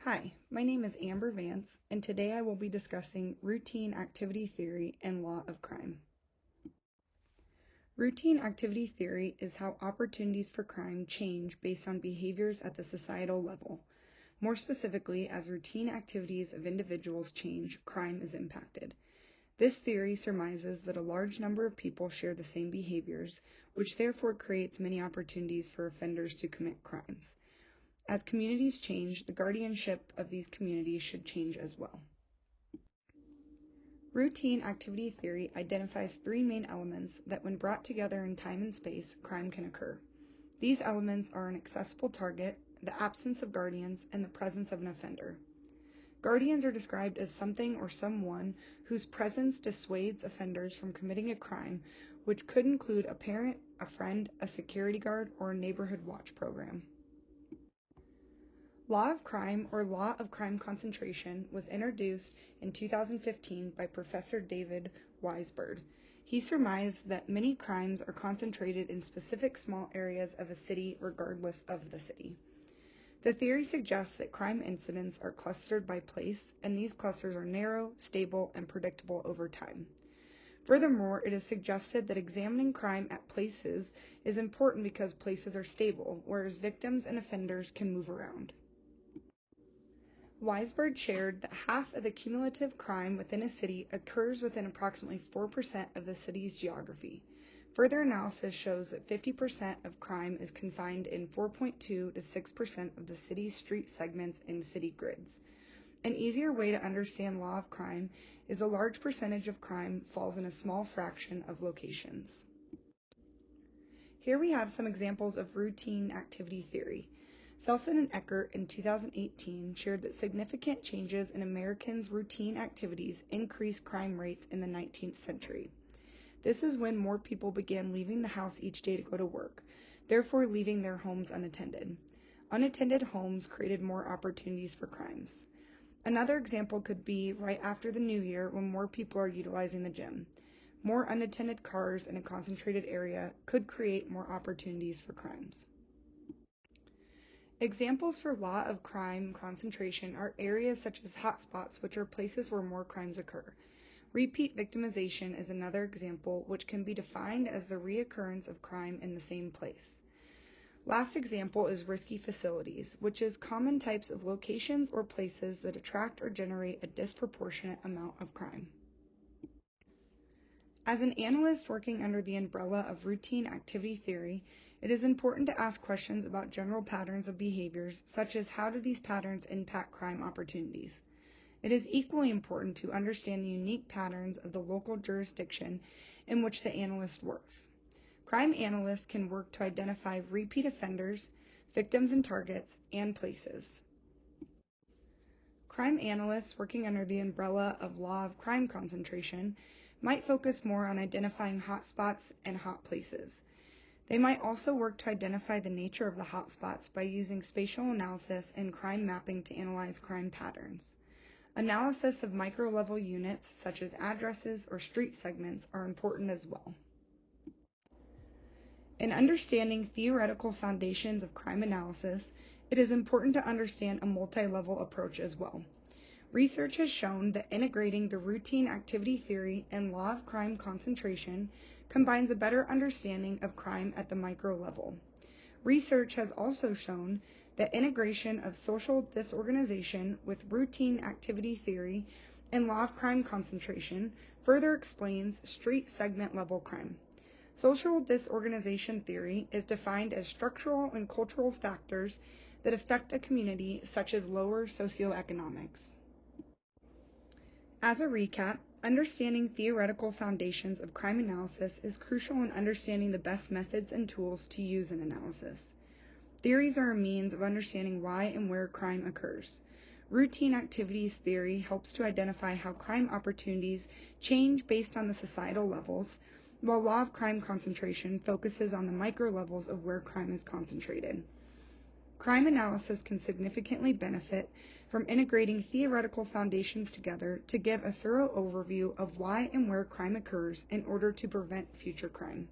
Hi, my name is Amber Vance, and today I will be discussing routine activity theory and law of crime. Routine activity theory is how opportunities for crime change based on behaviors at the societal level. More specifically, as routine activities of individuals change, crime is impacted. This theory surmises that a large number of people share the same behaviors, which therefore creates many opportunities for offenders to commit crimes. As communities change, the guardianship of these communities should change as well. Routine activity theory identifies three main elements that, when brought together in time and space, crime can occur. These elements are an accessible target, the absence of guardians, and the presence of an offender. Guardians are described as something or someone whose presence dissuades offenders from committing a crime, which could include a parent, a friend, a security guard, or a neighborhood watch program. Law of crime, or law of crime concentration, was introduced in 2015 by Professor David Weisbrod. He surmised that many crimes are concentrated in specific small areas of a city regardless of the city. The theory suggests that crime incidents are clustered by place, and these clusters are narrow, stable, and predictable over time. Furthermore, it is suggested that examining crime at places is important because places are stable, whereas victims and offenders can move around. Weisbrod shared that half of the cumulative crime within a city occurs within approximately 4% of the city's geography. Further analysis shows that 50% of crime is confined in 4.2 to 6% of the city's street segments and city grids. An easier way to understand law of crime is a large percentage of crime falls in a small fraction of locations. Here we have some examples of routine activity theory. Felsen and Eckert in 2018 shared that significant changes in Americans' routine activities increased crime rates in the 19th century. This is when more people began leaving the house each day to go to work, therefore leaving their homes unattended. Unattended homes created more opportunities for crimes. Another example could be right after the new year when more people are utilizing the gym. More unattended cars in a concentrated area could create more opportunities for crimes. Examples for law of crime concentration are areas such as hotspots, which are places where more crimes occur. Repeat victimization is another example, which can be defined as the reoccurrence of crime in the same place. Last example is risky facilities, which is common types of locations or places that attract or generate a disproportionate amount of crime. As an analyst working under the umbrella of routine activity theory, it is important to ask questions about general patterns of behaviors, such as how do these patterns impact crime opportunities. It is equally important to understand the unique patterns of the local jurisdiction in which the analyst works. Crime analysts can work to identify repeat offenders, victims and targets, and places. Crime analysts working under the umbrella of law of crime concentration might focus more on identifying hotspots and hot places. They might also work to identify the nature of the hotspots by using spatial analysis and crime mapping to analyze crime patterns. Analysis of micro-level units, such as addresses or street segments, are important as well. In understanding theoretical foundations of crime analysis, it is important to understand a multi-level approach as well. Research has shown that integrating the routine activity theory and law of crime concentration combines a better understanding of crime at the micro level. Research has also shown that integration of social disorganization with routine activity theory and law of crime concentration further explains street segment level crime. Social disorganization theory is defined as structural and cultural factors that affect a community, such as lower socioeconomics. As a recap, understanding theoretical foundations of crime analysis is crucial in understanding the best methods and tools to use in analysis. Theories are a means of understanding why and where crime occurs. Routine activities theory helps to identify how crime opportunities change based on the societal levels, while law of crime concentration focuses on the micro levels of where crime is concentrated. Crime analysis can significantly benefit from integrating theoretical foundations together to give a thorough overview of why and where crime occurs in order to prevent future crime.